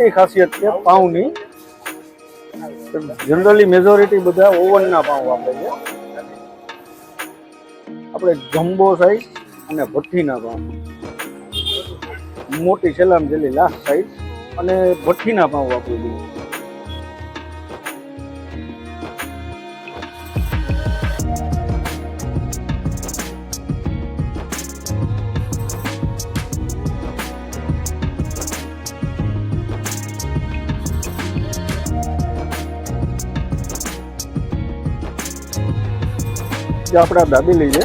એ ખાસિયત છે પાઉંની. Generally majority બધા ઓવનના પાઉં વાપરે છે. આપણે જમ્બો સાઈઝ અને ભઠ્ઠીના પાઉં, મોટી સેલામ જેલી લાસ્ટ સાઈઝ અને ભઠ્ઠીના પાઉં વાપરું છું. જે આપણા દાબેલી છે,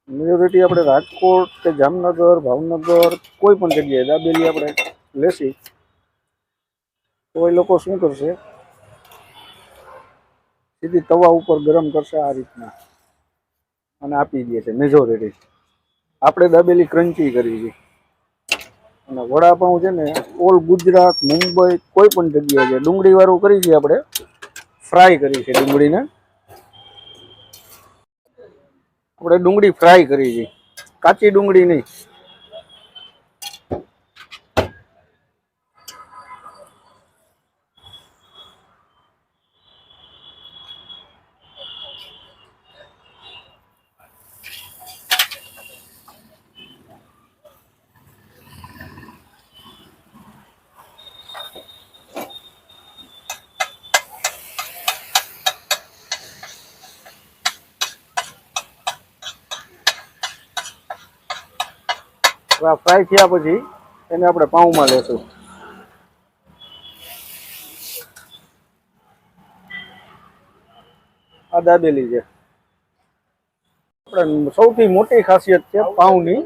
મેજોરિટી આપણે રાજકોટ કે જામનગર, ભાવનગર કોઈ પણ જગ્યાએ દાબેલી આપણે લેશી તો એ લોકો શું કરશે, સીધી તવા ઉપર ગરમ કરશે આ રીતના અને આપી દે છે મેજોરિટી. આપણે દાબેલી ક્રન્ચી કરી છે અને વડાપાઉં છે ને ઓલ ગુજરાત, મુંબઈ કોઈ પણ જગ્યાએ છે ડુંગળી વાળું કરી છે. આપણે ફ્રાય કરી છે ડુંગળીને, આપણે ડુંગળી ફ્રાય કરી છે, કાચી ડુંગળી નહીં. ફ્રાય થયા પછી એને આપણે પાઉંમાં લેશું. આ દાબેલી છે. આપણે સૌથી મોટી ખાસિયત છે પાઉંની.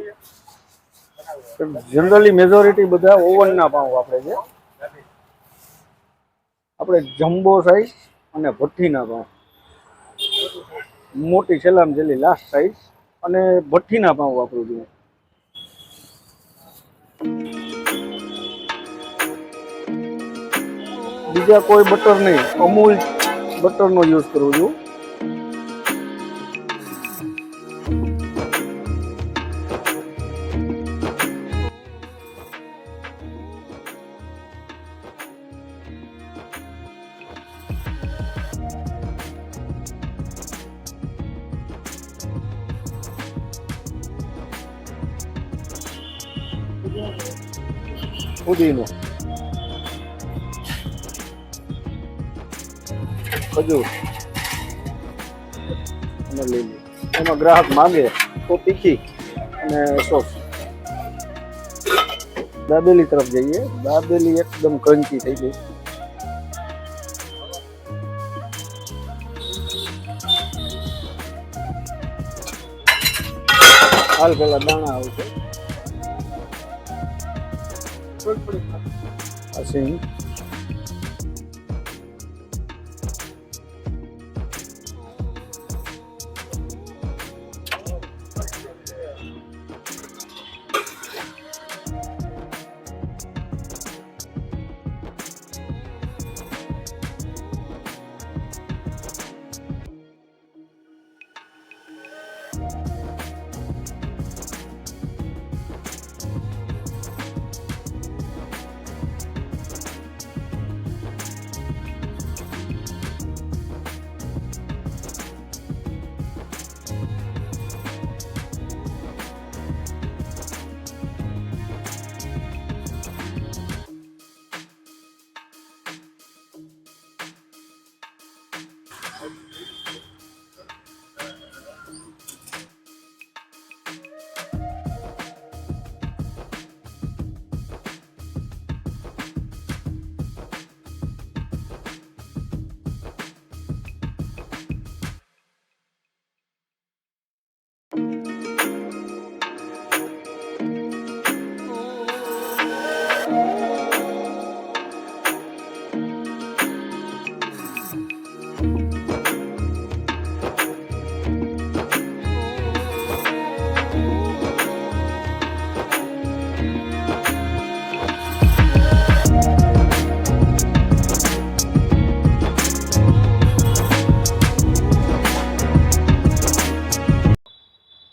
જનરલી મેજોરિટી બધા ઓવનના પાઉં વાપરે છે. આપણે જમ્બો સાઈઝ અને ભઠ્ઠીના પાઉં, મોટી સેલામ જેલી લાસ્ટ સાઈઝ અને ભઠ્ઠીના પાઉં વાપરું છું. બીજા કોઈ બટર નહીં, અમૂલ બટરનો યુઝ કરું છું. પુદીનો, ખજૂર અને લીંબુ. એમાં ગ્રાહક માંગે તો તીખી અને સોસ. દાબેલી તરફ જઈએ. દાબેલી એકદમ ક્રન્ચી થઈ ગઈ. હાલ પેલા દાણા આવશે, સિંગ,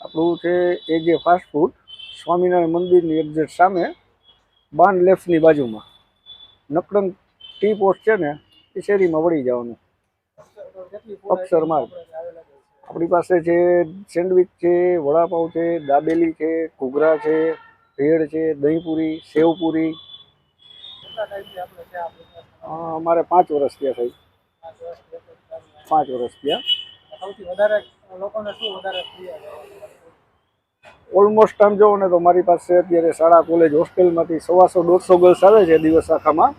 આપણું છે એ જે ફાસ્ટ ફૂડ સ્વામિનારાયણ મંદિરની એક્ઝેક્ટ સામે બાન લેફ્ટની બાજુમાં નકડંગ ટી પોસ્ટ છે ને એ શેરીમાં વળી જવાનું. અક્ષર માર્ગ. આપણી પાસે છે સેન્ડવિચ છે, વડાપાઉં છે, દાબેલી છે, ઘૂઘરા છે, ભેળ છે, દહીંપૂરી, સેવપૂરી. અમારે 5 વર્ષ થયા સાહેબ. 5 વર્ષ થયા. ઓલમોસ્ટ આમ જોવો ને તો મારી પાસે અત્યારે શાળા કોલેજ હોસ્ટેલમાંથી 150-150 ગર્લ્સ આવે છે દિવસ આખામાં.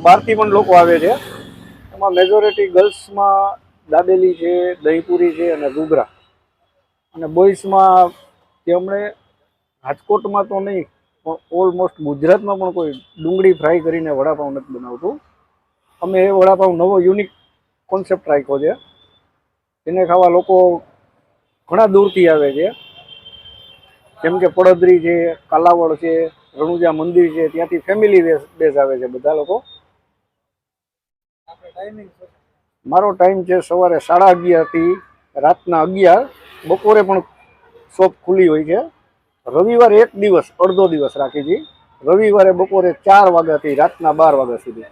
બહારથી પણ લોકો આવે છે. એમાં મેજોરિટી ગર્લ્સમાં દાબેલી છે, દહીંપૂરી છે અને ઘૂઘરા. અને બોய்સમાં કે હમણે રાજકોટમાં તો નહીં પણ ઓલમોસ્ટ ગુજરાતમાં પણ કોઈ ડુંગળી ફ્રાય કરીને વડાપાઉં નથી બનાવતું. અમે એ વડાપાઉં નવો યુનિક કોન્સેપ્ટ રાખ્યો છે. એને ખાવા લોકો ઘણા દૂરથી આવે છે. જેમ કે પડદરી છે, કાલાવડ છે, રણુજા મંદિર છે, ત્યાંથી ફેમિલી બેઝ આવે છે બધા લોકો. મારો ટાઈમ છે સવારે 11:30 થી રાતના 11. બપોરે પણ શોપ ખુલ્લી હોય છે. રવિવારે એક દિવસ અડધો દિવસ રાખી છે. રવિવારે બપોરે 4 વાગ્યાથી રાતના 12 વાગ્યા સુધી.